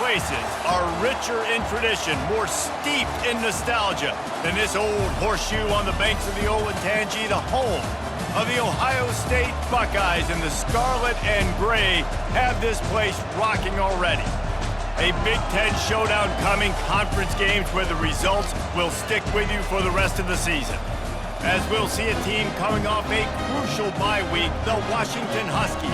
places are richer in tradition, more steeped in nostalgia than this old horseshoe on the banks of the Olentangy, the home of the Ohio State Buckeyes, and the scarlet and gray have this place rocking already. A Big Ten showdown coming, conference games where the results will stick with you for the rest of the season. As we'll see a team coming off a crucial bye week, the Washington Huskies,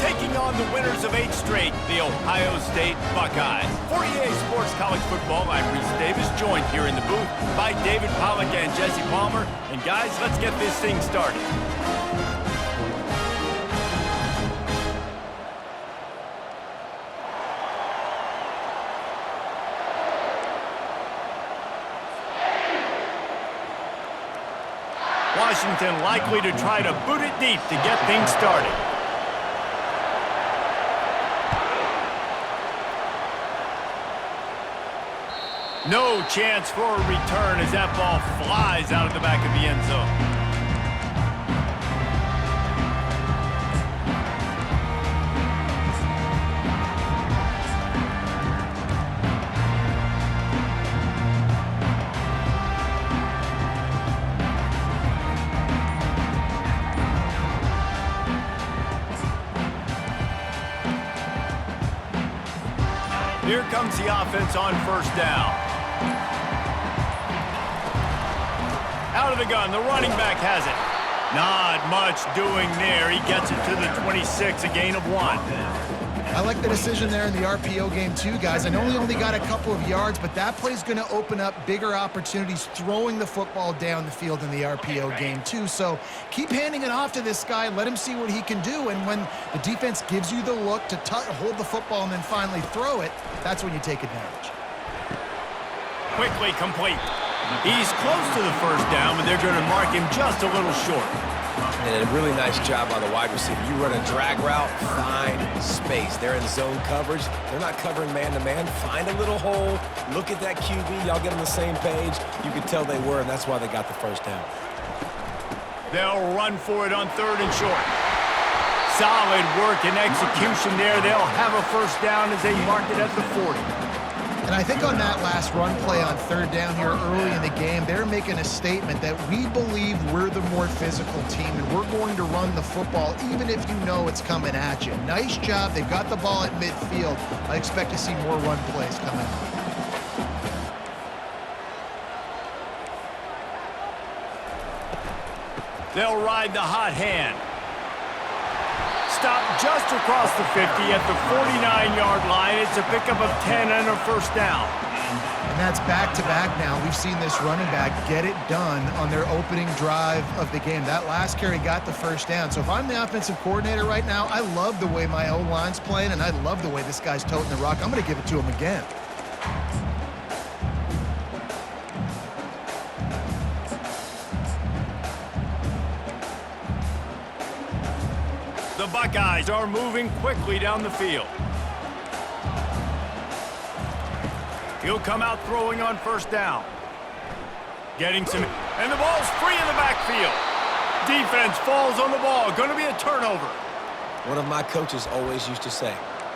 taking on the winners of 8 straight, the Ohio State Buckeyes. For EA Sports College Football, I'm Reese Davis, joined here in the booth by David Pollack and Jesse Palmer. And guys, let's get this thing started. Washington likely to try to boot it deep to get things started. No chance for a return as that ball flies out of the back of the end zone. Here comes the offense on first down. Out of the gun, the running back has it. Not much doing there. He gets it to the 26, a gain of 1. I like the decision there in the RPO game too, guys. I know he only got a couple of yards, but that play's going to open up bigger opportunities throwing the football down the field in the RPO game too. So keep handing it off to this guy. Let him see what he can do. And when the defense gives you the look to hold the football and then finally throw it, that's when you take advantage. Quickly complete. He's close to the first down, but they're going to mark him just a little short. And a really nice job by the wide receiver. You run a drag route, find space. They're in zone coverage. They're not covering man-to-man. Find a little hole. Look at that QB. Y'all get on the same page. You could tell they were, and that's why they got the first down. They'll run for it on 3rd and short. Solid work and execution there. They'll have a first down as they mark it at the 40. And I think on that last run play on 3rd down here early in the game, they're making a statement that we believe we're the more physical team and we're going to run the football even if you know it's coming at you. Nice job. They've got the ball at midfield. I expect to see more run plays coming out. They'll ride the hot hand. Stop just across the 50 at the 49-yard line. It's a pickup of 10 and a first down. And that's back-to-back now. We've seen this running back get it done on their opening drive of the game. That last carry got the first down. So if I'm the offensive coordinator right now, I love the way my O-line's playing, and I love the way this guy's toting the rock. I'm going to give it to him again. The Buckeyes are moving quickly down the field. He'll come out throwing on first down. Getting some, and the ball's free in the backfield. Defense falls on the ball. Going to be a turnover. One of my coaches always used to say,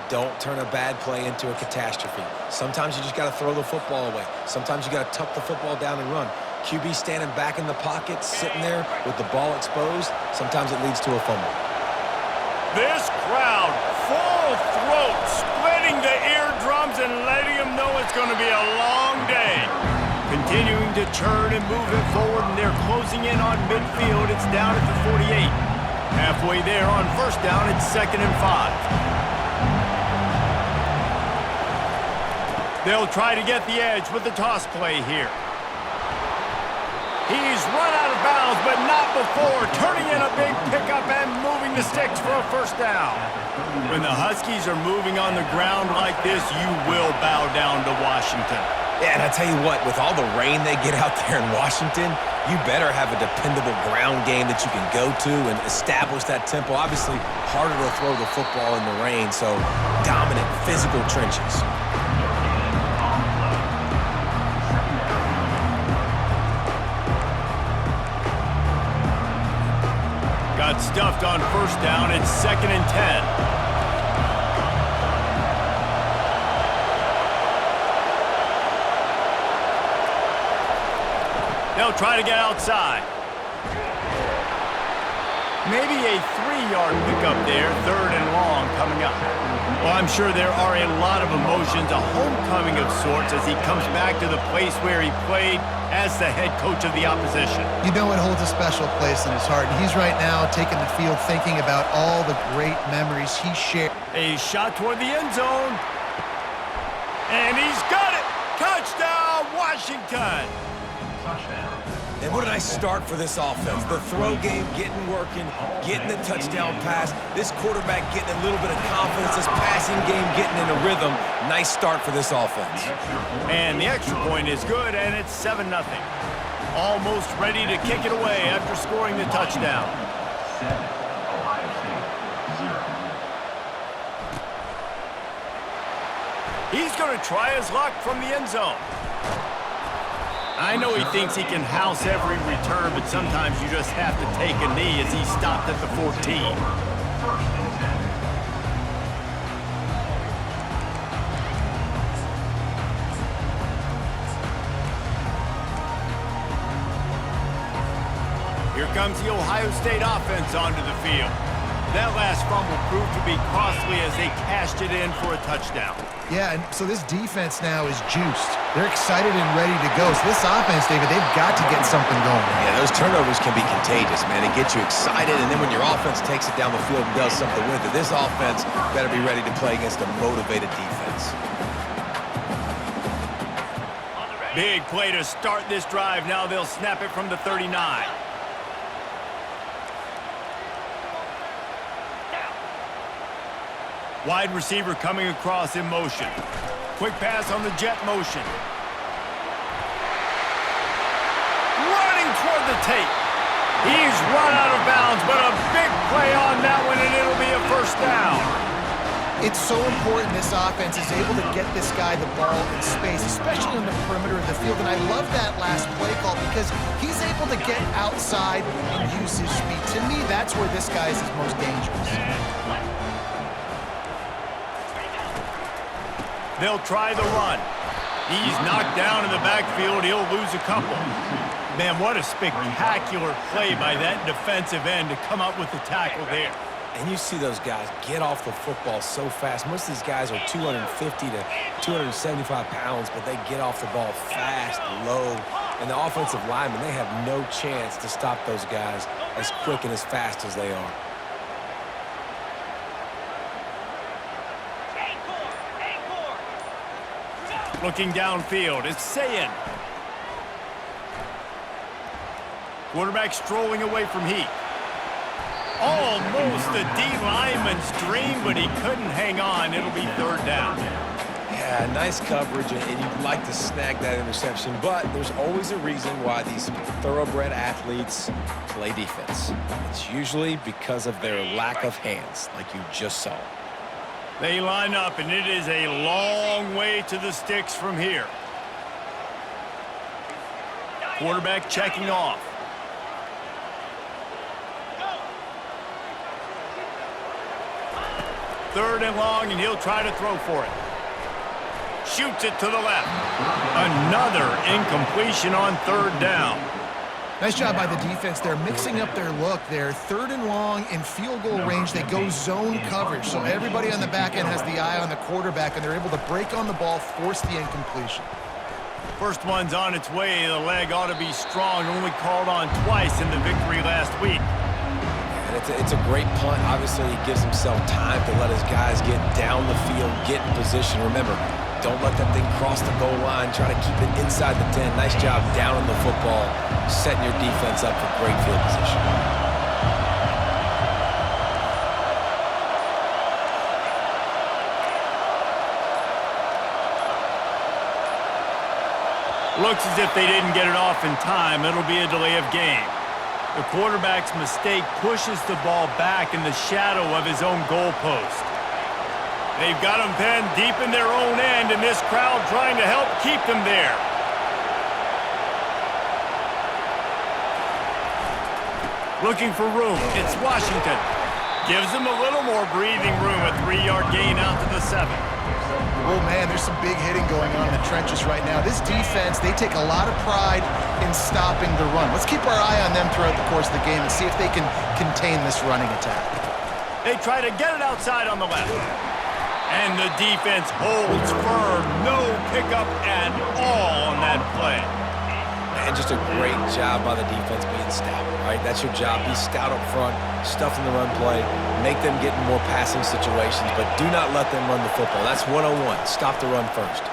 don't turn a bad play into a catastrophe. Sometimes you just got to throw the football away. Sometimes you got to tuck the football down and run. QB standing back in the pocket, sitting there with the ball exposed. Sometimes it leads to a fumble. This crowd, full throat, splitting the eardrums and letting them know it's going to be a long day. Continuing to churn and move it forward, and they're closing in on midfield. It's down at the 48. Halfway there on first down, it's 2nd and 5. They'll try to get the edge with the toss play here. He's run out of bounds, but not before turning in a big pickup and moving the sticks for a first down. When the Huskies are moving on the ground like this, you will bow down to Washington. Yeah, and I tell you what, with all the rain they get out there in Washington, you better have a dependable ground game that you can go to and establish that tempo. Obviously, harder to throw the football in the rain, so dominant physical trenches. Got stuffed on first down. It's 2nd and 10. They'll try to get outside. Maybe a 3-yard pickup there, 3rd and long coming up. Well, I'm sure there are a lot of emotions, a homecoming of sorts as he comes back to the place where he played as the head coach of the opposition. You know it holds a special place in his heart, and he's right now taking the field thinking about all the great memories he shared. A shot toward the end zone. And he's got it! Touchdown, Washington! And what a nice start for this offense. The throw game getting working, getting the touchdown pass. This quarterback getting a little bit of confidence. This passing game getting in a rhythm. Nice start for this offense. And the extra point is good, and it's 7-0. Almost ready to kick it away after scoring the touchdown. He's going to try his luck from the end zone. I know he thinks he can house every return, but sometimes you just have to take a knee as he stopped at the 14. Here comes the Ohio State offense onto the field. That last fumble proved to be costly as they cashed it in for a touchdown. Yeah, and so this defense now is juiced. They're excited and ready to go. So this offense, David, they've got to get something going. Yeah, those turnovers can be contagious, man. It gets you excited, and then when your offense takes it down the field and does something with it, this offense better be ready to play against a motivated defense. Big play to start this drive. Now they'll snap it from the 39. Wide receiver coming across in motion. Quick pass on the jet motion. Running toward the tape. He's run out of bounds, but a big play on that one, and it'll be a first down. It's so important this offense is able to get this guy the ball in space, especially on the perimeter of the field. And I love that last play call because he's able to get outside and use his speed. To me, that's where this guy is his most dangerous. They'll try the run. He's knocked down in the backfield. He'll lose a couple. Man, what a spectacular play by that defensive end to come up with the tackle there. And you see those guys get off the football so fast. Most of these guys are 250 to 275 pounds, but they get off the ball fast, low. And the offensive linemen, they have no chance to stop those guys as quick and as fast as they are. Looking downfield, it's Sayin. Quarterback strolling away from Heath. Almost a D lineman's dream, but he couldn't hang on. It'll be 3rd down. Yeah, nice coverage, and you'd like to snag that interception, but there's always a reason why these thoroughbred athletes play defense. It's usually because of their lack of hands, like you just saw. They line up, and it is a long way to the sticks from here. Quarterback checking off. Third and long, and he'll try to throw for it. Shoots it to the left. Another incompletion on 3rd down. Nice job by the defense. They're mixing up their look. They're 3rd and long in field goal range. They go zone coverage. So everybody on the back end has the eye on the quarterback, and they're able to break on the ball, force the incompletion. First one's on its way. The leg ought to be strong. Only called on twice in the victory last week. And it's a great punt. Obviously, he gives himself time to let his guys get down the field, get in position. Remember, don't let that thing cross the goal line. Try to keep it inside the 10. Nice job down on the football, setting your defense up for great field position. Looks as if they didn't get it off in time. It'll be a delay of game. The quarterback's mistake pushes the ball back in the shadow of his own goalpost. They've got him pinned deep in their own end, and this crowd trying to help keep them there. Looking for room. It's Washington. Gives them a little more breathing room. A 3-yard gain out to the 7. Oh, man, there's some big hitting going on in the trenches right now. This defense, they take a lot of pride in stopping the run. Let's keep our eye on them throughout the course of the game and see if they can contain this running attack. They try to get it outside on the left. And the defense holds firm. No pickup at all on that play. And just a great job by the defense being stout, right? That's your job. Be stout up front, stuff in the run play, make them get in more passing situations, but do not let them run the football. That's 101. Stop the run first.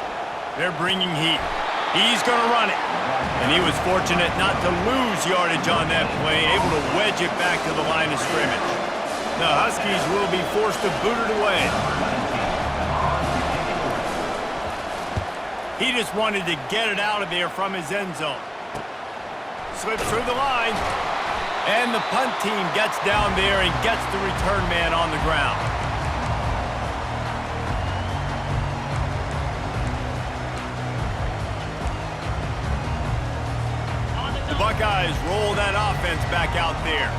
They're bringing heat. He's going to run it. And he was fortunate not to lose yardage on that play, able to wedge it back to the line of scrimmage. The Huskies will be forced to boot it away. He just wanted to get it out of there from his end zone. Slips through the line. And the punt team gets down there and gets the return man on the ground. The Buckeyes roll that offense back out there.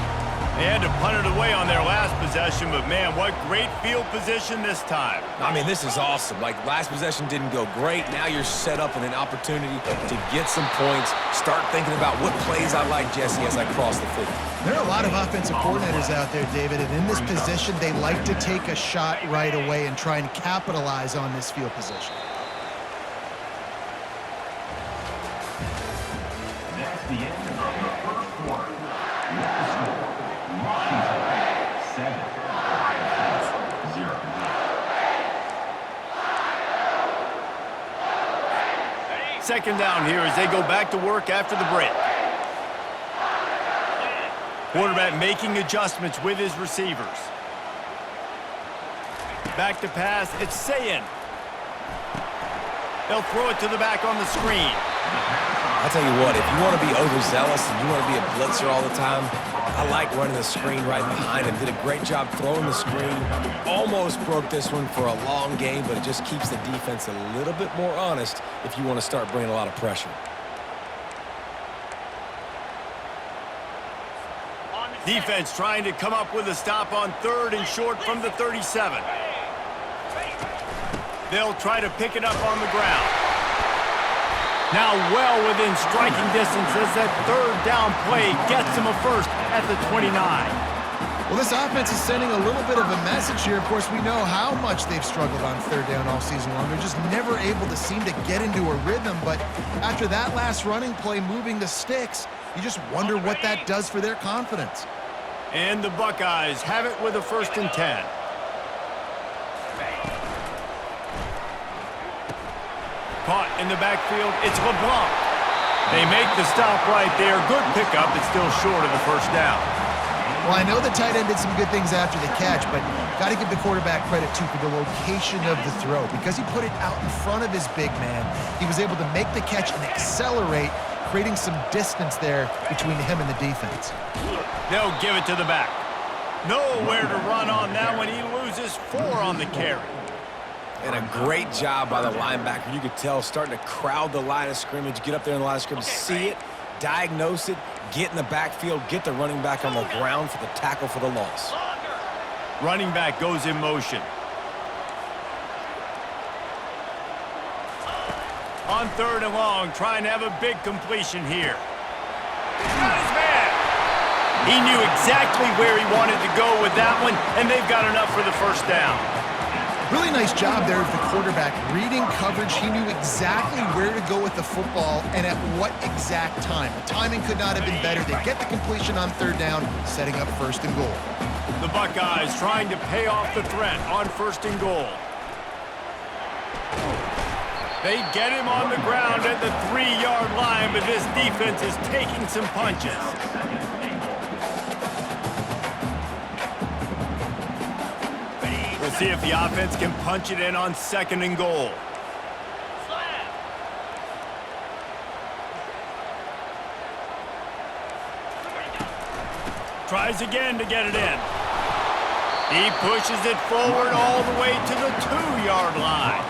They had to punt it away on their last possession, but man, what great field position this time. I mean, this is awesome. Like, last possession didn't go great. Now you're set up in an opportunity to get some points. Start thinking about what plays I like, Jesse, as I cross the field. There are a lot of offensive coordinators out there, David, and in this position, they like to take a shot right away and try and capitalize on this field position. That's the end of the first quarter. 7-0. Second down here as they go back to work after the break. Quarterback making adjustments with his receivers. Back to pass, it's Sayin. They'll throw it to the back on the screen. I'll tell you what, if you want to be overzealous and you want to be a blitzer all the time, I like running the screen right behind him. Did a great job throwing the screen. Almost broke this one for a long game, but it just keeps the defense a little bit more honest if you want to start bringing a lot of pressure. Defense trying to come up with a stop on 3rd and short from the 37. They'll try to pick it up on the ground. Now well within striking distance as that 3rd down play gets them a first at the 29. Well, this offense is sending a little bit of a message here. Of course, we know how much they've struggled on 3rd down all season long. They're just never able to seem to get into a rhythm. But after that last running play moving the sticks, you just wonder what that does for their confidence. And the Buckeyes have it with a 1st and 10. Caught in the backfield, it's LeBlanc. They make the stop right there. Good pickup, it's still short of the 1st down. Well, I know the tight end did some good things after the catch, but got to give the quarterback credit, too, for the location of the throw. Because he put it out in front of his big man, he was able to make the catch and accelerate, creating some distance there between him and the defense. They'll give it to the back. Nowhere to run on that one. He loses 4 on the carry. And a great job by the linebacker. You could tell starting to crowd the line of scrimmage, get up there in the line of scrimmage, see it, diagnose it, get in the backfield, get the running back on the ground for the tackle for the loss. Running back goes in motion. On 3rd and long, trying to have a big completion here. Got his man. He knew exactly where he wanted to go with that one, and they've got enough for the 1st down. Really nice job there of the quarterback. Reading coverage, he knew exactly where to go with the football and at what exact time. The timing could not have been better. They get the completion on 3rd down, setting up 1st and goal. The Buckeyes trying to pay off the threat on 1st and goal. They get him on the ground at the 3-yard line, but this defense is taking some punches. We'll see if the offense can punch it in on 2nd and goal. Tries again to get it in. He pushes it forward all the way to the 2-yard line.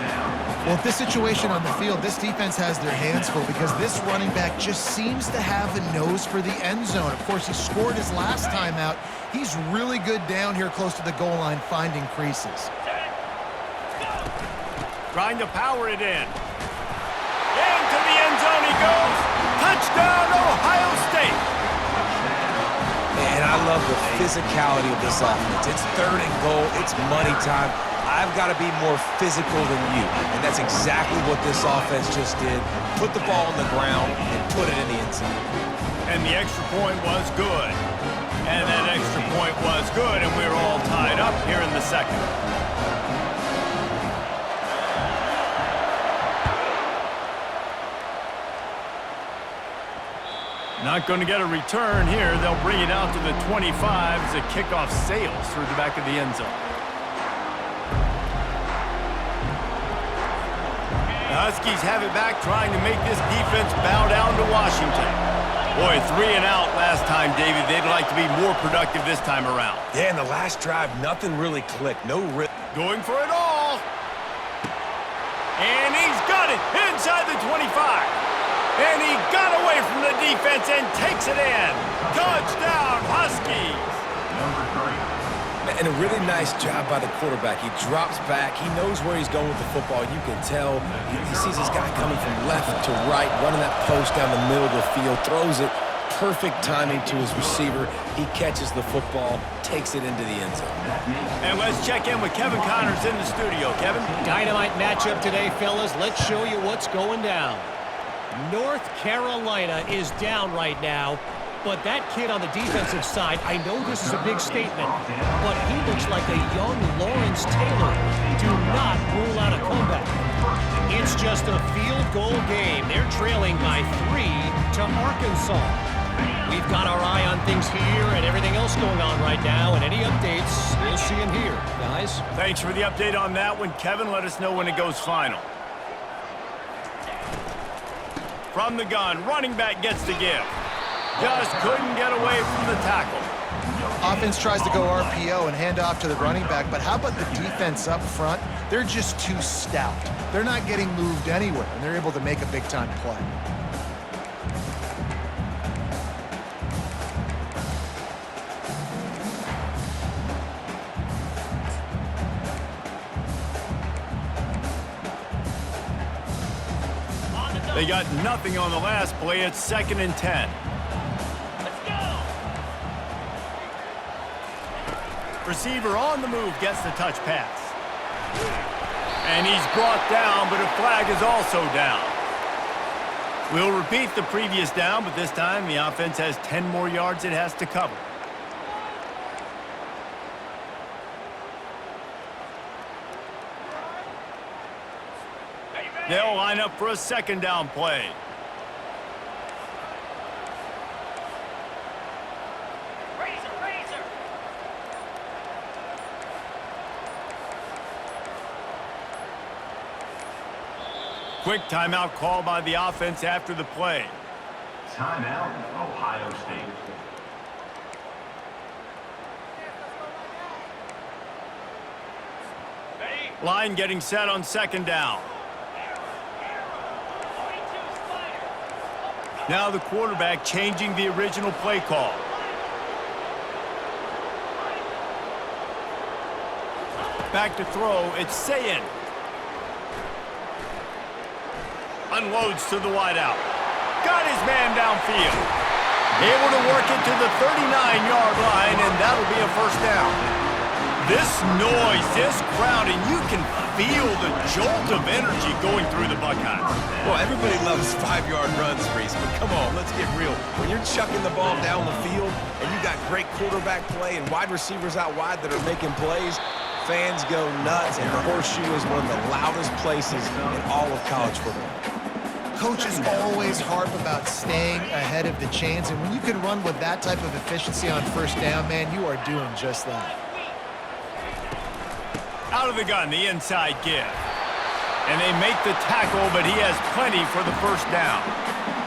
Well, with this situation on the field, this defense has their hands full because this running back just seems to have a nose for the end zone. Of course, he scored his last time out. He's really good down here close to the goal line, finding creases. Trying to power it in. Into the end zone he goes. Touchdown, Ohio State. And I love the physicality of this offense. It's 3rd and goal. It's money time. I've got to be more physical than you. And that's exactly what this offense just did. Put the ball on the ground and put it in the end zone. And the extra point was good. And that extra point was good, and we're all tied up here in the second. Not going to get a return here. They'll bring it out to the 25 as the kickoff sails through the back of the end zone. The Huskies have it back, trying to make this defense bow down to Washington. Boy, 3 and out last time, David. They'd like to be more productive this time around. Yeah, in the last drive, nothing really clicked. No rip. Going for it all. And he's got it inside the 25. And he got away from the defense and takes it in. Touchdown, Huskies. Number 3. And a really nice job by the quarterback. He drops back. He knows where he's going with the football. You can tell. He sees this guy coming from left to right, running that post down the middle of the field, throws it. Perfect timing to his receiver. He catches the football, takes it into the end zone. And let's check in with Kevin Connors in the studio. Kevin? Dynamite matchup today, fellas. Let's show you what's going down. North Carolina is down right now, but that kid on the defensive side, I know this is a big statement, but he looks like a young Lawrence Taylor. Do not rule out a comeback. It's just a field goal game. They're trailing by 3 to Arkansas. We've got our eye on things here and everything else going on right now, and any updates, you'll see them here, guys. Thanks for the update on that one, Kevin. Let us know when it goes final. From the gun, running back gets the give. Just couldn't get away from the tackle. Offense tries to go RPO and hand off to the running back, but how about the defense up front? They're just too stout. They're not getting moved anywhere, and they're able to make a big-time play. They got nothing on the last play. It's 2nd and 10. Receiver on the move gets the touch pass. And he's brought down, but a flag is also down. We'll repeat the previous down, but this time the offense has 10 more yards it has to cover. They'll line up for a 2nd down play. Quick timeout call by the offense after the play. Timeout, Ohio State. Line getting set on 2nd down. Now the quarterback changing the original play call. Back to throw, it's Sayin. Unloads to the wideout. Got his man downfield. Able to work it to the 39-yard line, and that'll be a 1st down. This noise, this crowd, and you can feel the jolt of energy going through the Buckeyes. Well, everybody loves 5-yard runs, Reese, but come on, let's get real. When you're chucking the ball down the field and you got great quarterback play and wide receivers out wide that are making plays, fans go nuts, and the Horseshoe is one of the loudest places in all of college football. Coaches always harp about staying ahead of the chains, and when you can run with that type of efficiency on 1st down, man, you are doing just that. Out of the gun, the inside give. And they make the tackle, but he has plenty for the 1st down.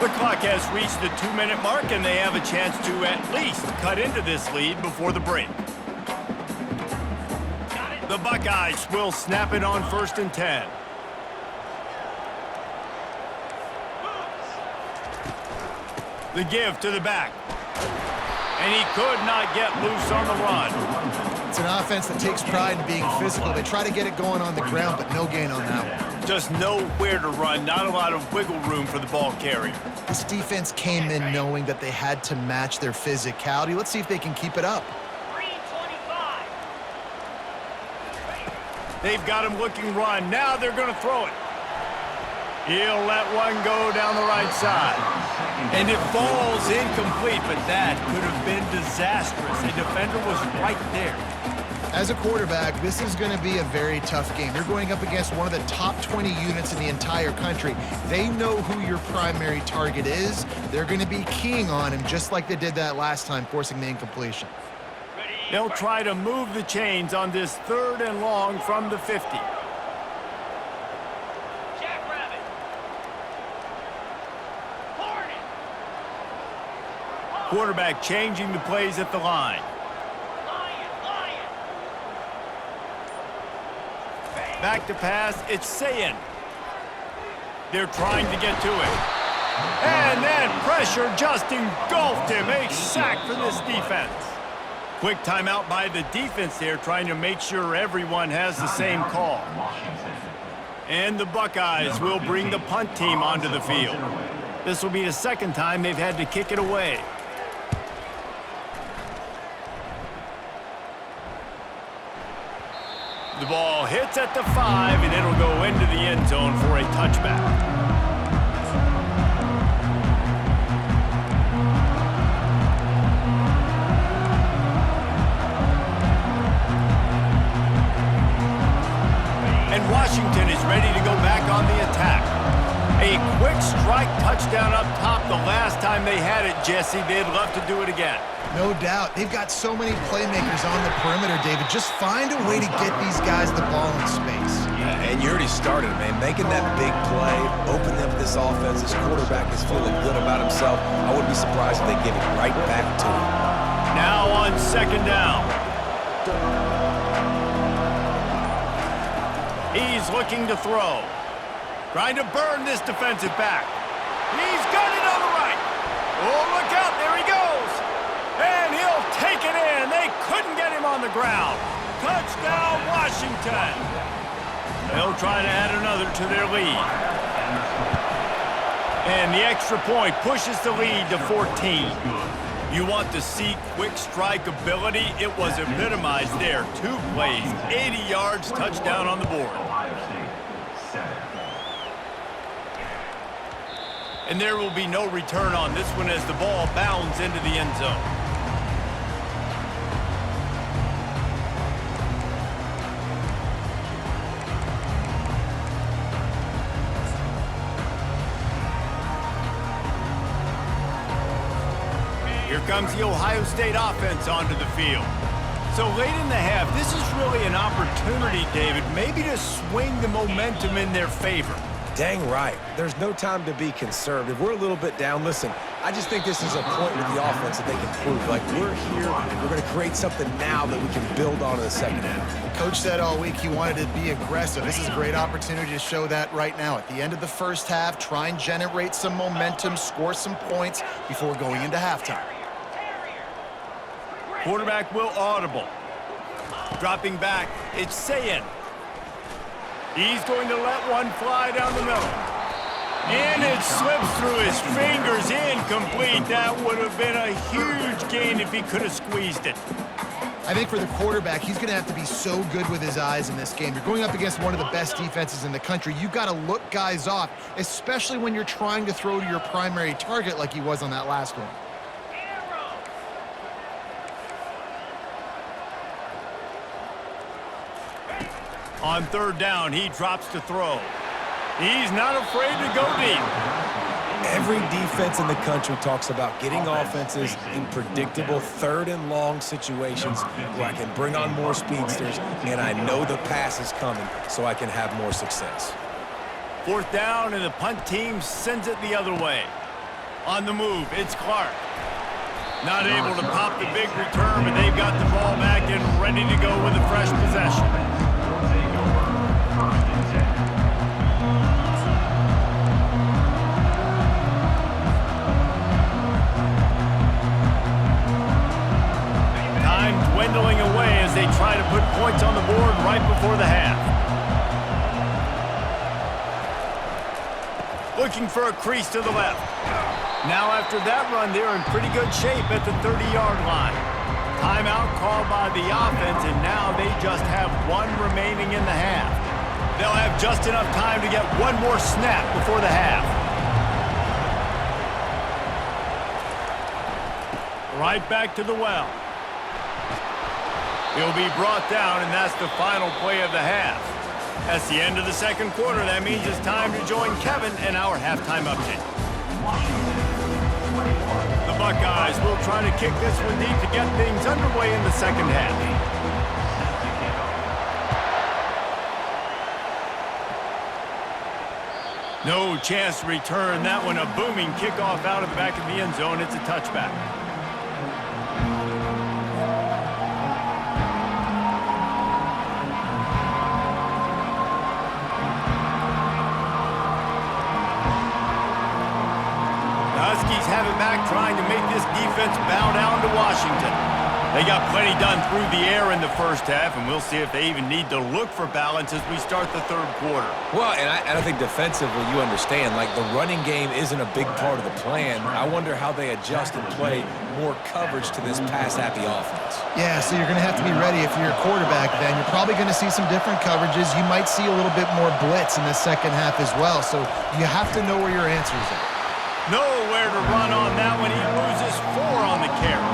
The clock has reached the 2-minute mark, and they have a chance to at least cut into this lead before the break. The Buckeyes will snap it on 1st and 10. The give to the back. And he could not get loose on the run. It's an offense that takes pride in being physical. They try to get it going on the ground, but no gain on that one. Just nowhere to run, not a lot of wiggle room for the ball carrier. This defense came in knowing that they had to match their physicality. Let's see if they can keep it up. They've got him looking run. Now they're going to throw it. He'll let one go down the right side. And it falls incomplete, but that could have been disastrous. The defender was right there. As a quarterback, this is going to be a very tough game. You're going up against one of the top 20 units in the entire country. They know who your primary target is. They're going to be keying on him just like they did that last time, forcing the incompletion. They'll try to move the chains on this 3rd and long from the 50. Quarterback changing the plays at the line. Back to pass, it's Sayin. They're trying to get to it. And then pressure just engulfed him. A sack for this defense. Quick timeout by the defense there, trying to make sure everyone has the same call. And the Buckeyes will bring the punt team onto the field. This will be the 2nd time they've had to kick it away. The ball hits at the 5, and it'll go into the end zone for a touchback. And Washington is ready to go back on the attack. A quick strike touchdown up top the last time they had it, Jesse. They'd love to do it again. No doubt. They've got so many playmakers on the perimeter, David. Just find a way to get these guys the ball in space. Yeah, and you already started, man. Making that big play, opening up this offense. This quarterback is feeling good about himself. I wouldn't be surprised if they give it right back to him. Now on 2nd down. He's looking to throw. Trying to burn this defensive back. He's got it on the right. Oh, look out. There he goes. And he'll take it in. They couldn't get him on the ground. Touchdown, Washington. They'll try to add another to their lead. And the extra point pushes the lead to 14. You want to see quick strike ability? It was epitomized there. 2 plays, 80 yards, touchdown on the board. And there will be no return on this one as the ball bounds into the end zone. Here comes the Ohio State offense onto the field. So late in the half, this is really an opportunity, David, maybe to swing the momentum in their favor. Dang right. There's no time to be conservative. We're a little bit down. Listen, I just think this is a point with the offense that they can prove. Like, we're here, we're going to create something now that we can build on in the 2nd half. Coach said all week he wanted to be aggressive. This is a great opportunity to show that right now. At the end of the 1st half, try and generate some momentum, score some points before going into halftime. Quarterback will audible. Dropping back, it's Sayin. He's going to let one fly down the middle. And it slips through his fingers, incomplete. That would have been a huge gain if he could have squeezed it. I think for the quarterback, he's going to have to be so good with his eyes in this game. You're going up against one of the best defenses in the country. You've got to look guys off, especially when you're trying to throw to your primary target like he was on that last one. On 3rd down, he drops to throw. He's not afraid to go deep. Every defense in the country talks about getting offenses in predictable 3rd and long situations where I can bring on more speedsters and I know the pass is coming so I can have more success. 4th down, and the punt team sends it the other way. On the move, it's Clark. Not able to pop the big return, but they've got the ball back and ready to go with a fresh possession. Dwindling away as they try to put points on the board right before the half. looking for a crease to the left. Now after that run, they're in pretty good shape at the 30-yard line. Timeout called by the offense, and now they just have one remaining in the half. They'll have just enough time to get one more snap before the half. Right back to the well. He'll be brought down, and that's the final play of the half. That's the end of the second quarter. That means it's time to join Kevin and our halftime update. The Buckeyes will try to kick this one deep to get things underway in the second half. No chance to return that one. A booming kickoff out of the back of the end zone. It's a touchback. Have it back, trying to make this defense bow down to Washington. They got plenty done through the air in the first half, and we'll see if they even need to look for balance as we start the third quarter. Well, and I think defensively, you understand, like the running game isn't a big part of the plan. I wonder how they adjust and play more coverage to this pass-happy offense. Yeah, so you're going to have to be ready if you're a quarterback then. You're probably going to see some different coverages. You might see a little bit more blitz in the second half as well, so you have to know where your answers are. Nowhere to run on that one. He loses 4 on the carry.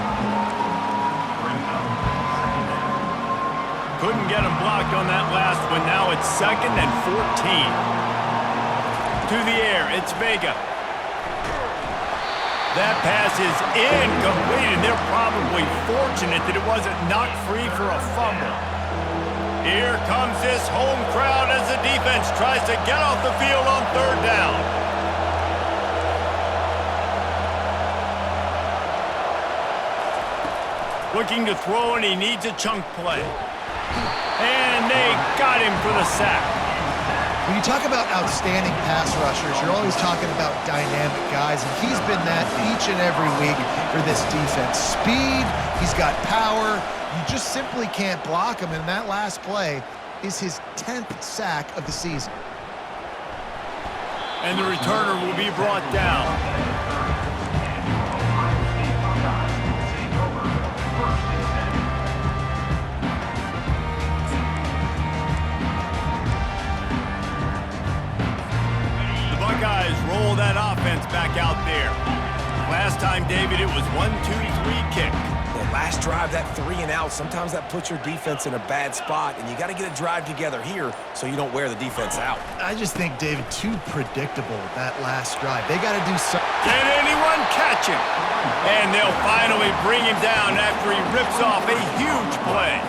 Couldn't get him blocked on that last one. Now it's 2nd and 14. To the air, it's Vega. That pass is incomplete, and they're probably fortunate that it wasn't knocked free for a fumble. Here comes this home crowd as the defense tries to get off the field on third down. Looking to throw, and he needs a chunk play. And they got him for the sack. When you talk about outstanding pass rushers, you're always talking about dynamic guys, and he's been that each and every week for this defense. Speed, he's got power. You just simply can't block him, and that last play is his 10th sack of the season. And the returner will be brought down. Buckeyes roll that offense back out there. Last time, David, it was 1-2-3 kick. The last drive, that 3 and out, sometimes that puts your defense in a bad spot, and you got to get a drive together here so you don't wear the defense out. I just think, David, too predictable that last drive. They got to do something. Can anyone catch him? And they'll finally bring him down after he rips off a huge play.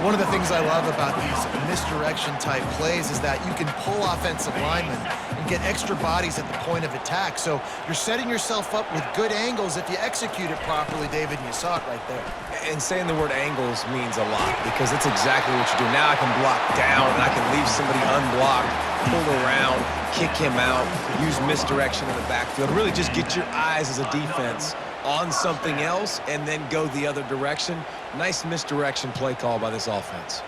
One of the things I love about these misdirection-type plays is that you can pull offensive linemen and get extra bodies at the point of attack. So you're setting yourself up with good angles if you execute it properly, David, and you saw it right there. And saying the word angles means a lot because it's exactly what you do. Now I can block down, and I can leave somebody unblocked, pull around, kick him out, use misdirection in the backfield. Really just get your eyes as a defense on something else and then go the other direction. Nice misdirection play call by this offense.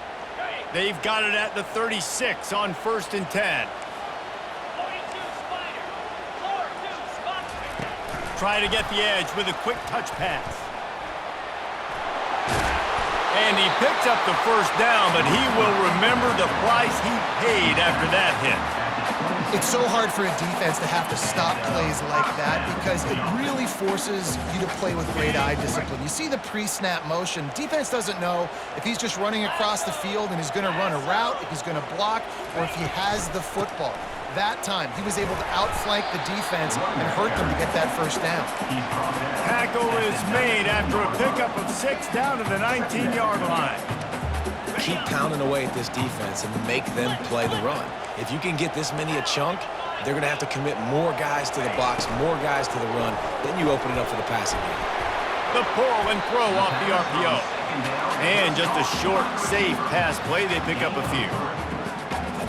They've got it at the 36 on 1st and 10. Try to get the edge with a quick touch pass. And he picks up the first down, but he will remember the price he paid after that hit. It's so hard for a defense to have to stop plays like that because it really forces you to play with great eye discipline. You see the pre-snap motion. Defense doesn't know if he's just running across the field and he's going to run a route, if he's going to block, or if he has the football. That time, he was able to outflank the defense and hurt them to get that first down. Tackle is made after a pickup of 6 down to the 19-yard line. Keep pounding away at this defense and make them play the run. If you can get this many a chunk, they're going to have to commit more guys to the box, more guys to the run. Then you open it up for the passing game. The pull and throw off the RPO. And just a short, safe pass play. They pick up a few.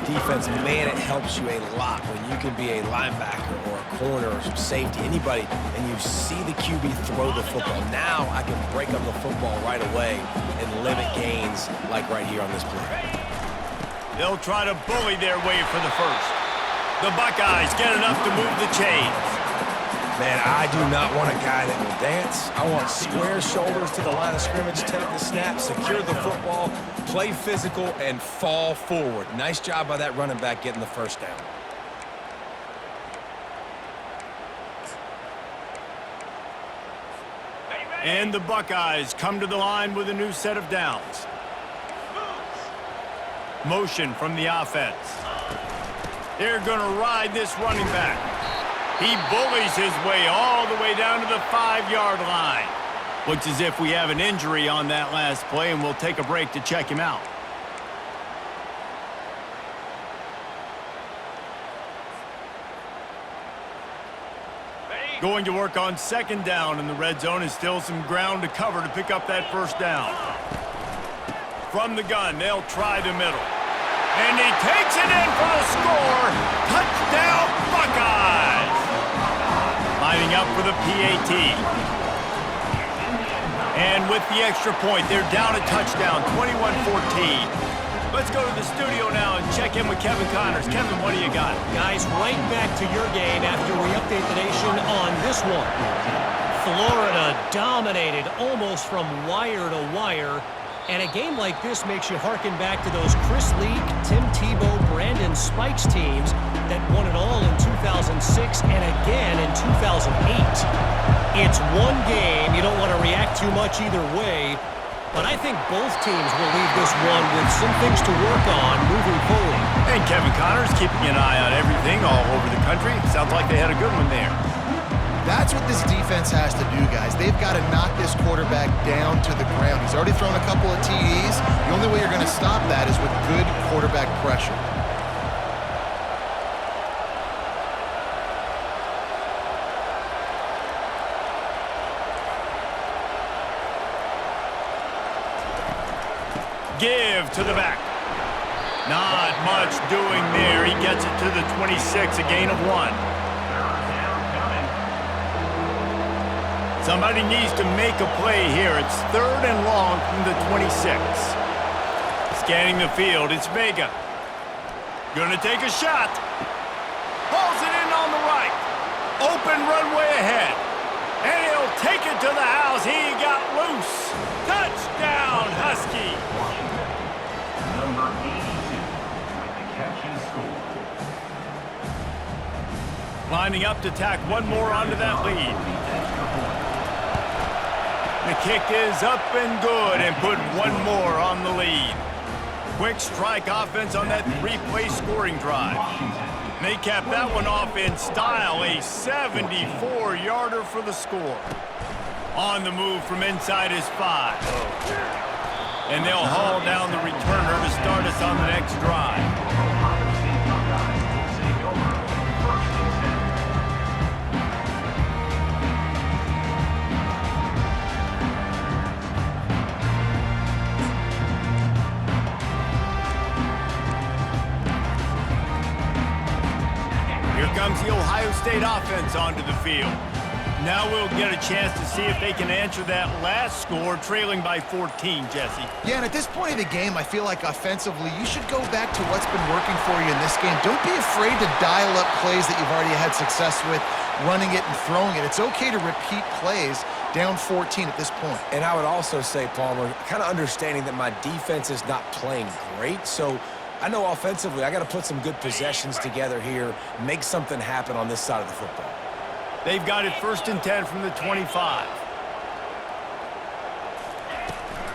Defense, man, it helps you a lot when you can be a linebacker or a corner or some safety, anybody, and you see the QB throw the football. Now I can break up the football right away and limit gains like right here on this play. They'll try to bully their way for the first. The Buckeyes get enough to move the chains. Man, I do not want a guy that will dance. I want square shoulders to the line of scrimmage, take the snap, secure the football, play physical, and fall forward. Nice job by that running back getting the first down. And the Buckeyes come to the line with a new set of downs. Motion from the offense. They're going to ride this running back. He bullies his way all the way down to the 5-yard line. Looks as if we have an injury on that last play, and we'll take a break to check him out. Going to work on second down in the red zone, and still some ground to cover to pick up that first down. From the gun, they'll try the middle. And he takes it in for the score. Touchdown, Buckeyes! Lining up for the PAT. And with the extra point, they're down a touchdown, 21-14. Let's go to the studio now and check in with Kevin Connors. Kevin, what do you got? Guys, right back to your game after we update the nation on this one. Florida dominated almost from wire to wire. And a game like this makes you harken back to those Chris Leak, Tim Tebow, Brandon Spikes teams that won it all in 2006 and again in 2008. It's one game. You don't want to react too much either way, but I think both teams will leave this one with some things to work on moving forward. And Kevin Connors keeping an eye on everything all over the country. Sounds like they had a good one there. That's what this defense has to do, guys. They've got to knock this quarterback down to the ground. He's already thrown a couple of TDs. The only way you're going to stop that is with good quarterback pressure. Give to the back. Not much doing there. He gets it to the 26, a gain of 1. Somebody needs to make a play here. It's 3rd and long from the 26. Scanning the field, it's Vega. Gonna take a shot. Hauls it in on the right. Open runway ahead. And he'll take it to the house. He got loose. Touchdown, Husky. Number 82 with the catch and score. Lining up to tack one more onto that lead. The kick is up and good and put one more on the lead. Quick strike offense on that 3-play scoring drive. They capped that one off in style, a 74-yarder for the score. On the move from inside his 5. And they'll haul down the returner to start us on the next drive. Comes the Ohio State offense onto the field. Now we'll get a chance to see if they can answer that last score, trailing by 14, Jesse. Yeah, and at this point of the game, I feel like offensively, you should go back to what's been working for you in this game. Don't be afraid to dial up plays that you've already had success with, running it and throwing it. It's okay to repeat plays down 14 at this point. And I would also say, Palmer, kind of understanding that my defense is not playing great, so I know offensively I got to put some good possessions together here, make something happen on this side of the football. They've got it 1st and 10 from the 25.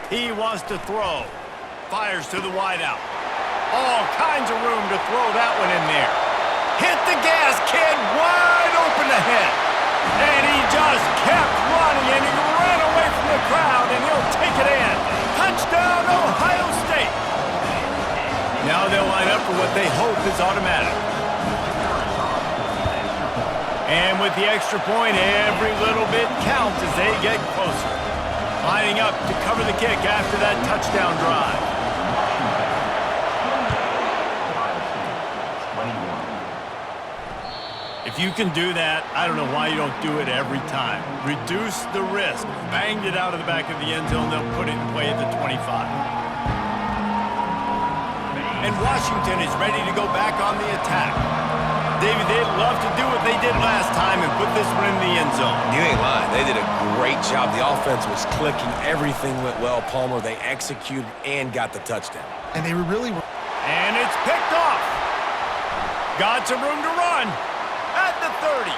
He wants to throw. Fires to the wideout. All kinds of room to throw that one in there. Hit the gas, kid, wide open ahead. And he just kept running, and he ran away from the crowd, and he'll take it in. Touchdown, Ohio State. Now they'll line up for what they hope is automatic. And with the extra point, every little bit counts as they get closer. Lining up to cover the kick after that touchdown drive. If you can do that, I don't know why you don't do it every time. Reduce the risk. Banged it out of the back of the end zone. They'll put it in play at the 25. And Washington is ready to go back on the attack. David, they'd love to do what they did last time and put this one in the end zone. You ain't lying. They did a great job. The offense was clicking. Everything went well, Palmer. They executed and got the touchdown. And they really were. And it's picked off. Got some room to run at the 30.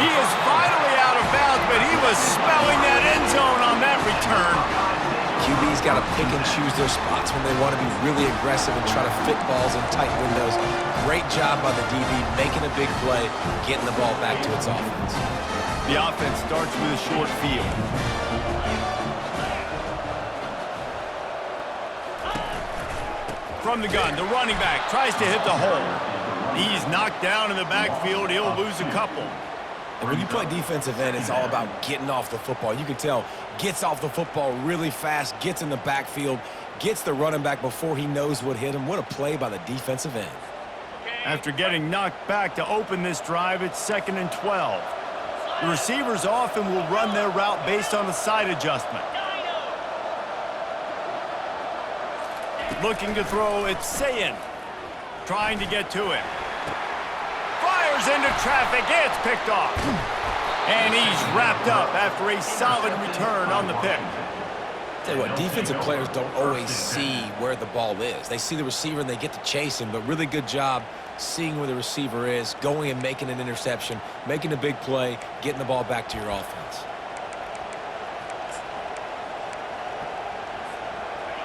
He is finally out of bounds, but he was smelling that end zone on that return. QB's got to pick and choose their spots when they want to be really aggressive and try to fit balls in tight windows. Great job by the DB, making a big play, getting the ball back to its offense. The offense starts with a short field. From the gun, the running back tries to hit the hole. He's knocked down in the backfield. He'll lose a couple. And when you play defensive end, it's all about getting off the football. You can tell, gets off the football really fast, gets in the backfield, gets the running back before he knows what hit him. What a play by the defensive end. After getting knocked back to open this drive, it's 2nd and 12. The receivers often will run their route based on a side adjustment. Looking to throw, it's Sayin. Trying to get to it. Fires into traffic, it's picked off. And he's wrapped up after a solid return on the pick. Tell you what, defensive players don't always see where the ball is. They see the receiver and they get to chase him, but really good job seeing where the receiver is, going and making an interception, making a big play, getting the ball back to your offense.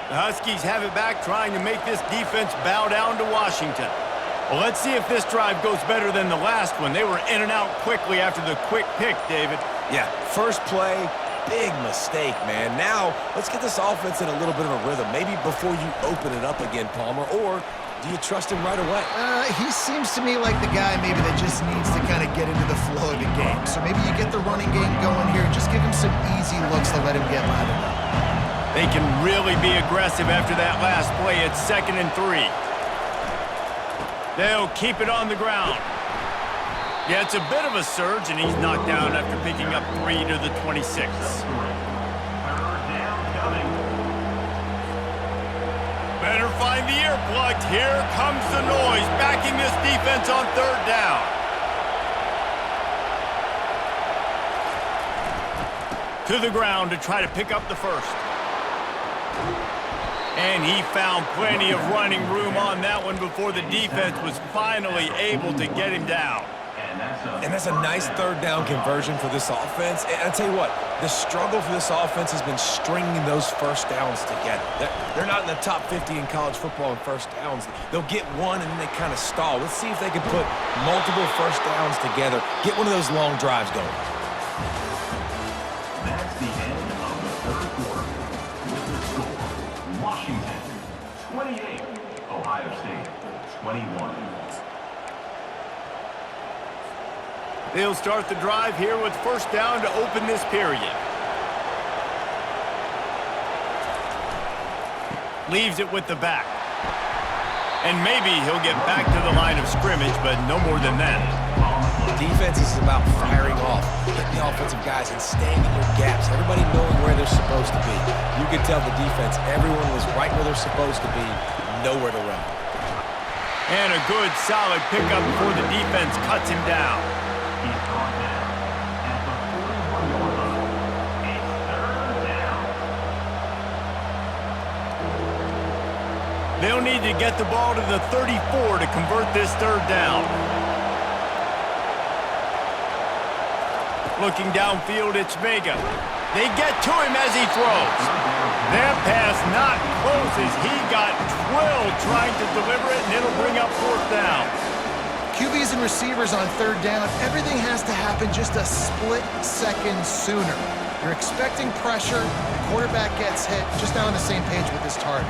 The Huskies have it back, trying to make this defense bow down to Washington. Well, let's see if this drive goes better than the last one. They were in and out quickly after the quick pick, David. Yeah, first play, big mistake, man. Now, let's get this offense in a little bit of a rhythm. Maybe before you open it up again, Palmer, or do you trust him right away? He seems to me like the guy maybe that just needs to kind of get into the flow of the game. So maybe you get the running game going here. Just give him some easy looks to let him get lathered up. They can really be aggressive after that last play. It's 2nd and 3. They'll keep it on the ground. Yeah, it's a bit of a surge, and he's knocked down after picking up 3 to the 26. Better find the earplugs. Here comes the noise, backing this defense on 3rd down. To the ground to try to pick up the first. And he found plenty of running room on that one before the defense was finally able to get him down. And that's a nice 3rd down conversion for this offense. And I'll tell you what, the struggle for this offense has been stringing those first downs together. They're not in the top 50 in college football in first downs. They'll get one and then they kind of stall. Let's see if they can put multiple first downs together, get one of those long drives going. That's the end of the 3rd quarter. With the score, Washington 28, Ohio State 21. They'll start the drive here with 1st down to open this period. Leaves it with the back. And maybe he'll get back to the line of scrimmage, but no more than that. Defense is about firing off, hitting the offensive guys and staying in your gaps. Everybody knowing where they're supposed to be. You could tell the defense, everyone was right where they're supposed to be, nowhere to run. And a good, solid pickup before the defense cuts him down. He's brought down at the 41-yard line. It's 3rd down. They'll need to get the ball to the 34 to convert this 3rd down. Looking downfield, it's Vega. They get to him as he throws. That pass not close as he got drilled trying to deliver it, and it'll bring up 4th down. QBs and receivers on 3rd down, everything has to happen just a split second sooner. You're expecting pressure, the quarterback gets hit, just not on the same page with his target.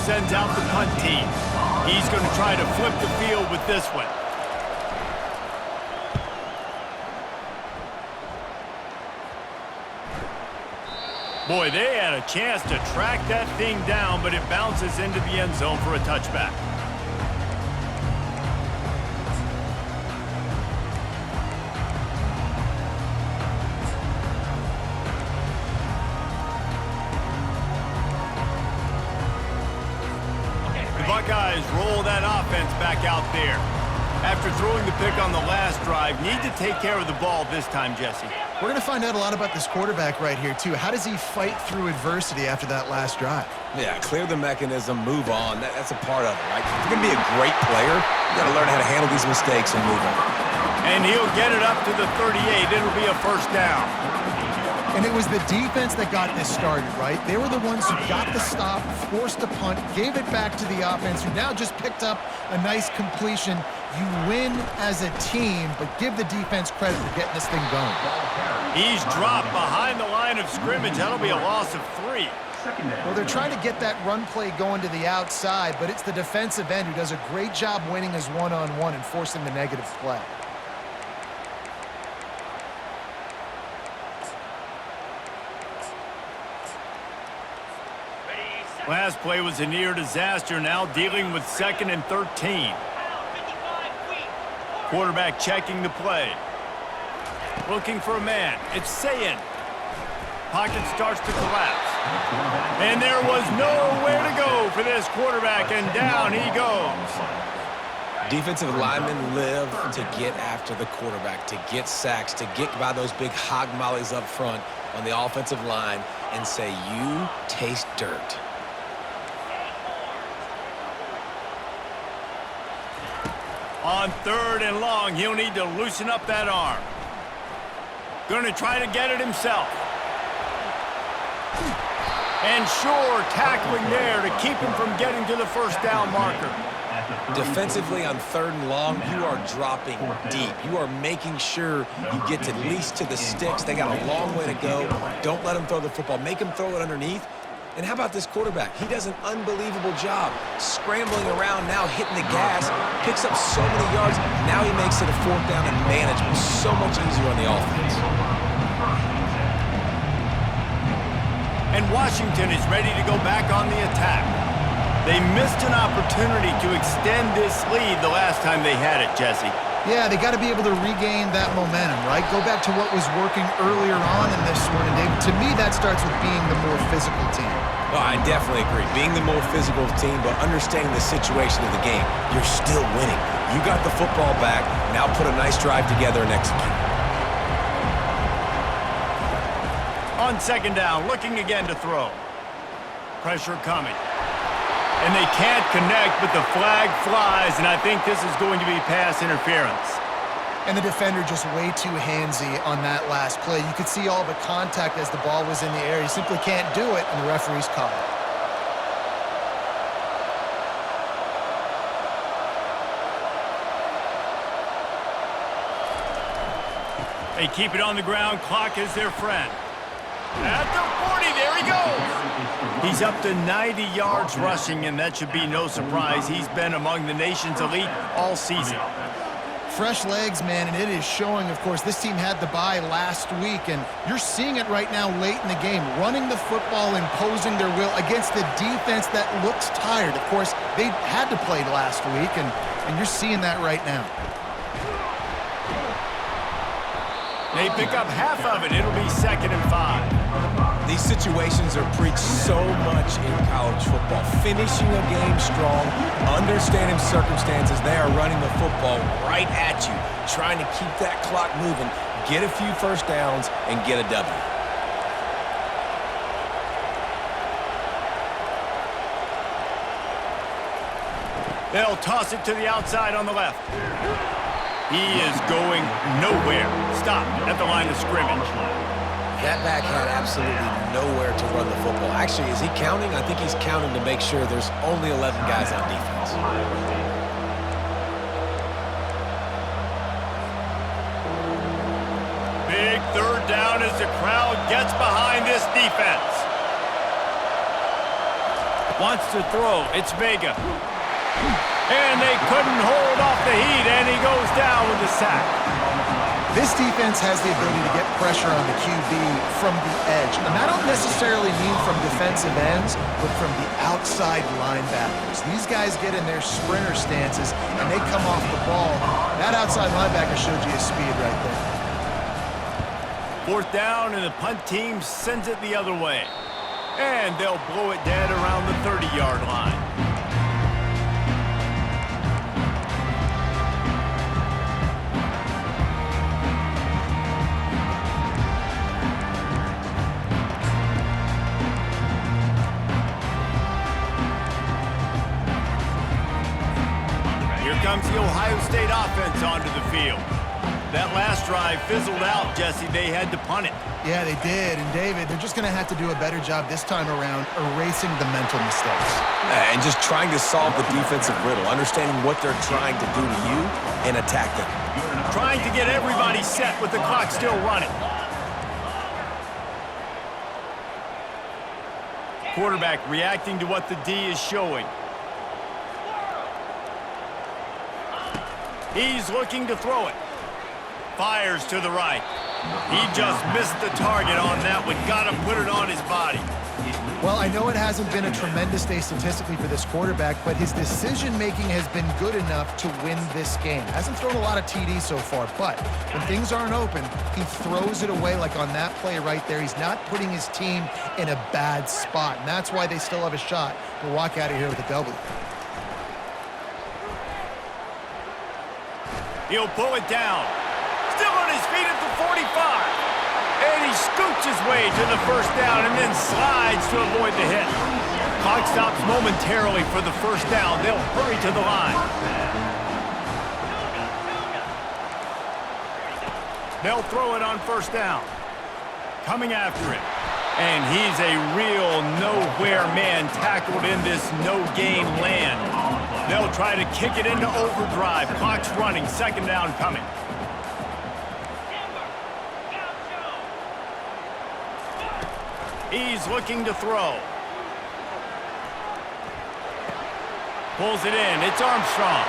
sends out the punt team. He's going to try to flip the field with this one. Boy, they had a chance to track that thing down, but it bounces into the end zone for a touchback. The Buckeyes roll that offense back out there. After throwing the pick on the last drive, need to take care of the ball this time, Jesse. We're going to find out a lot about this quarterback right here, too. How does he fight through adversity after that last drive? Yeah, clear the mechanism, move on. That's a part of it, right? If you're going to be a great player, you got to learn how to handle these mistakes and move on. And he'll get it up to the 38. It'll be a first down. And it was the defense that got this started, right? They were the ones who got the stop, forced a punt, gave it back to the offense, who now just picked up a nice completion. You win as a team, but give the defense credit for getting this thing going. He's dropped behind the line of scrimmage. That'll be a loss of 3. Well, they're trying to get that run play going to the outside, but it's the defensive end who does a great job winning his one-on-one and forcing the negative play. Last play was a near disaster, now dealing with 2nd and 13. Quarterback checking the play. Looking for a man. It's Sayin. Pocket starts to collapse. And there was nowhere to go for this quarterback, and down he goes. Defensive linemen live to get after the quarterback, to get sacks, to get by those big hog mollies up front on the offensive line and say, you taste dirt. On 3rd and long, he'll need to loosen up that arm. Going to try to get it himself. And sure, tackling there to keep him from getting to the first down marker. Defensively on 3rd and long, you are dropping deep. You are making sure you get to at least to the sticks. They got a long way to go. Don't let them throw the football. Make them throw it underneath. And how about this quarterback? He does an unbelievable job scrambling around now, hitting the gas, picks up so many yards. Now he makes it a 4th down and management so much easier on the offense. And Washington is ready to go back on the attack. They missed an opportunity to extend this lead the last time they had it, Jesse. Yeah, they got to be able to regain that momentum, right? Go back to what was working earlier on in this one. And David, to me, that starts with being the more physical team. Well, I definitely agree. Being the more physical team, but understanding the situation of the game. You're still winning. You got the football back. Now put a nice drive together and execute. On 2nd down, looking again to throw. Pressure coming. And they can't connect, but the flag flies, and I think this is going to be pass interference. And the defender just way too handsy on that last play. You could see all the contact as the ball was in the air. You simply can't do it, and the referee's called it. They keep it on the ground. Clock is their friend. At the 40, there he goes. He's up to 90 yards rushing, and that should be no surprise. He's been among the nation's elite all season. Fresh legs, man, and it is showing, of course. This team had the bye last week, and you're seeing it right now late in the game. Running the football, imposing their will against the defense that looks tired. Of course, they had to play last week, and you're seeing that right now. They pick up half of it. It'll be 2nd and 5. These situations are preached so much in college football. Finishing a game strong, understanding circumstances. They are running the football right at you, trying to keep that clock moving, get a few first downs, and get a W. They'll toss it to the outside on the left. He is going nowhere. Stopped at the line of scrimmage. That back had absolutely nowhere to run the football. Actually, is he counting? I think he's counting to make sure there's only 11 guys on defense. Big 3rd down as the crowd gets behind this defense. Wants to throw. It's Vega. And they couldn't hold off the heat, and he goes down with a sack. This defense has the ability to get pressure on the QB from the edge. And I don't necessarily mean from defensive ends, but from the outside linebackers. These guys get in their sprinter stances, and they come off the ball. That outside linebacker showed you his speed right there. 4th down, and the punt team sends it the other way. And they'll blow it dead around the 30-yard line. Here comes the Ohio State offense onto the field. That last drive fizzled out, Jesse. They had to punt it. Yeah, they did. And, David, they're just going to have to do a better job this time around erasing the mental mistakes. And just trying to solve the defensive riddle, understanding what they're trying to do to you and attack them. Trying to get everybody set with the clock still running. Quarterback reacting to what the D is showing. He's looking to throw it. Fires to the right. He just missed the target on that one. Got to put it on his body. Well, I know it hasn't been a tremendous day statistically for this quarterback, but his decision-making has been good enough to win this game. Hasn't thrown a lot of TDs so far, but when things aren't open, he throws it away like on that play right there. He's not putting his team in a bad spot, and that's why they still have a shot to walk out of here with a W. He'll pull it down. Still on his feet at the 45. And he scoots his way to the 1st down and then slides to avoid the hit. Clock stops momentarily for the 1st down. They'll hurry to the line. They'll throw it on 1st down. Coming after him. And he's a real nowhere man tackled in this no-gain land. They'll try to kick it into overdrive. Clock's running. 2nd down coming. He's looking to throw. Pulls it in. It's Armstrong.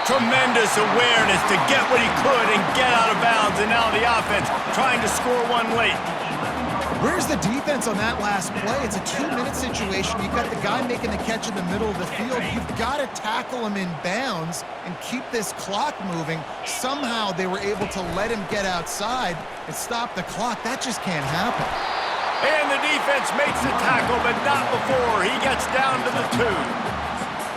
Tremendous awareness to get what he could and get out of bounds. And now the offense trying to score one late. Where's the defense on that last play? It's a 2-minute situation. You've got the guy making the catch in the middle of the field. You've got to tackle him in bounds and keep this clock moving. Somehow they were able to let him get outside and stop the clock. That just can't happen. And the defense makes the tackle, but not before he gets down to the 2.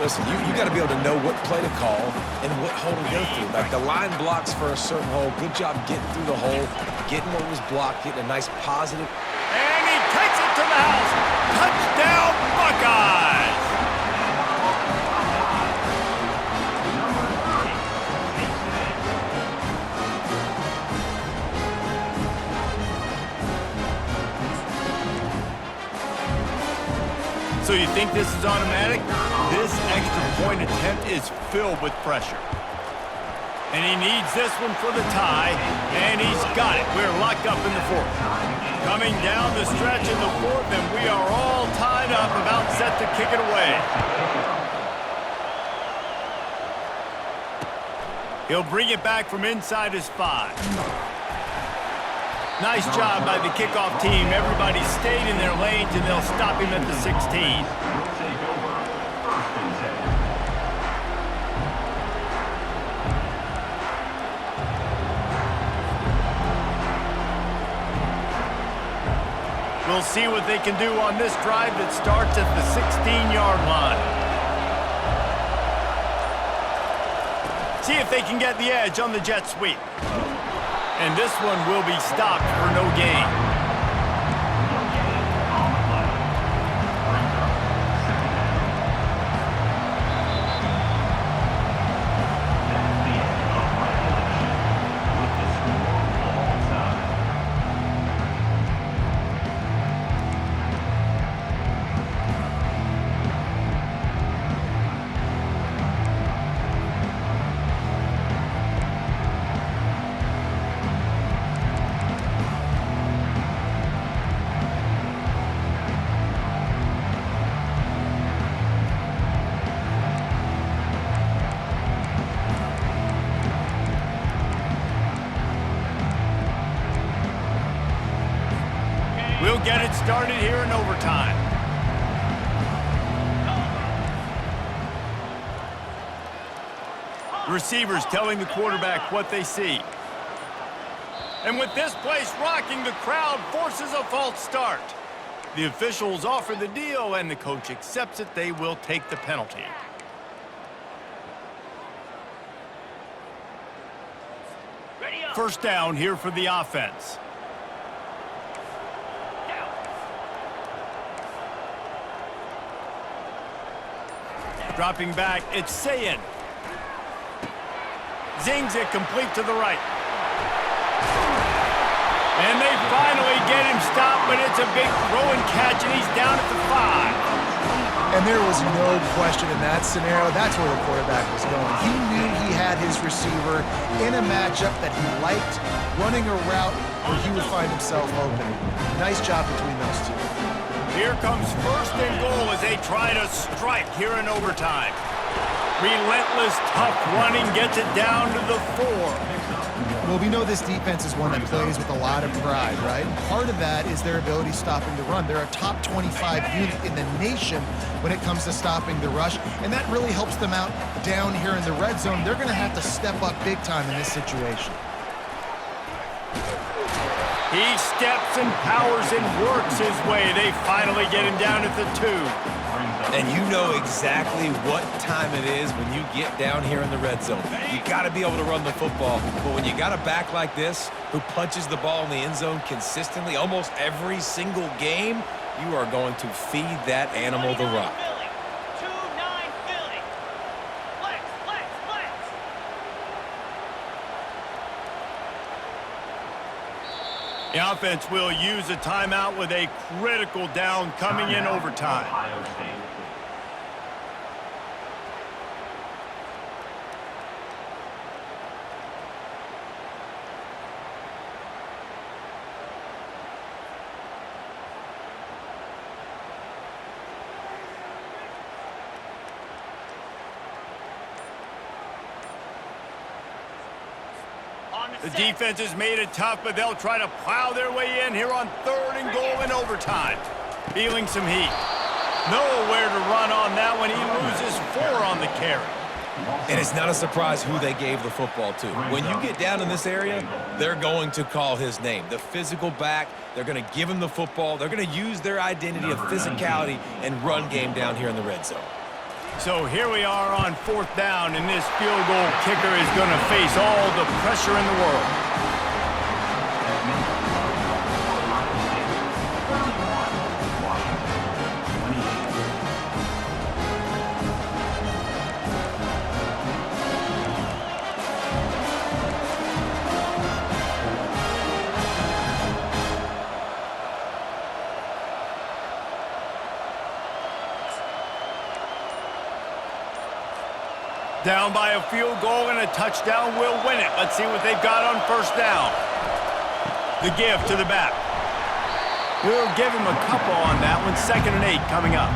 Listen, you got to be able to know what play to call and what hole to go through. Like the line blocks for a certain hole. Good job getting through the hole, getting what was blocked, getting a nice positive. And he takes it to the house. Touchdown, Buckeyes! So you think this is automatic? This extra point attempt is filled with pressure. And he needs this one for the tie, and he's got it. We're locked up in the 4th. Coming down the stretch in the 4th, and we are all tied up, about set to kick it away. He'll bring it back from inside his 5. Nice job by the kickoff team. Everybody stayed in their lanes, and they'll stop him at the 16. We'll see what they can do on this drive that starts at the 16-yard line. See if they can get the edge on the jet sweep. And this one will be stopped for no gain. get it started here in overtime. Receivers telling the quarterback what they see. And with this place rocking, the crowd forces a false start. The officials offer the deal, and the coach accepts it. They will take the penalty. First down here for the offense. Dropping back, it's Sayin. Zings it complete to the right. And they finally get him stopped, but it's a big throw and catch, and he's down at the 5. And there was no question in that scenario. That's where the quarterback was going. He knew he had his receiver in a matchup that he liked, running a route where he would find himself open. Nice job between those two. Here comes first and goal as they try to strike here in overtime. Relentless, tough running gets it down to the 4. Well, we know this defense is one that plays with a lot of pride, right? Part of that is their ability stopping the run. They're a top 25 unit in the nation when it comes to stopping the rush, and that really helps them out down here in the red zone. They're going to have to step up big time in this situation. He steps and powers and works his way. They finally get him down at the 2. And you know exactly what time it is when you get down here in the red zone. You got to be able to run the football, but when you got a back like this who punches the ball in the end zone consistently almost every single game, you are going to feed that animal the rock. The offense will use a timeout with a critical down coming in overtime. Ohio State. The defense has made it tough, but they'll try to plow their way in here on 3rd and goal in overtime. Feeling some heat. Nowhere to run on that one. He loses 4 on the carry. And it's not a surprise who they gave the football to. When you get down in this area, they're going to call his name. The physical back, they're going to give him the football. They're going to use their identity of physicality and run game down here in the red zone. So here we are on 4th down, and this field goal kicker is going to face all the pressure in the world. Down by a field goal, and a touchdown will win it. Let's see what they've got on 1st down. The give to the back. We'll give him a couple on that one. 2nd and 8 coming up.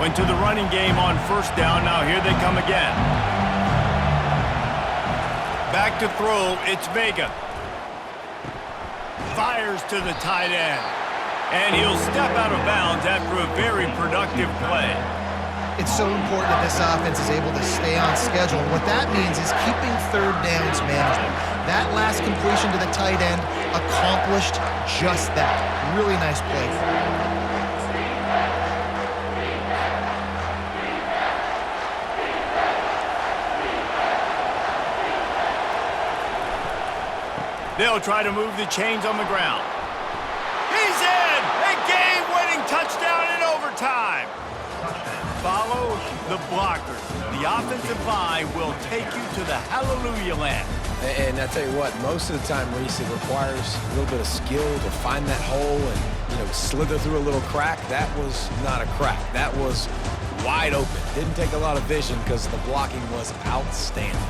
Went to the running game on 1st down. Now here they come again. Back to throw. It's Vega. Fires to the tight end. And he'll step out of bounds after a very productive play. It's so important that this offense is able to stay on schedule. What that means is keeping 3rd downs manageable. That last completion to the tight end accomplished just that. Really nice play. They'll try to move the chains on the ground. He's in! A game-winning touchdown in overtime. Follow the blockers. The offensive line will take you to the hallelujah land. And I tell you what, most of the time, Reese, it requires a little bit of skill to find that hole and, slither through a little crack. That was not a crack. That was wide open. Didn't take a lot of vision because the blocking was outstanding.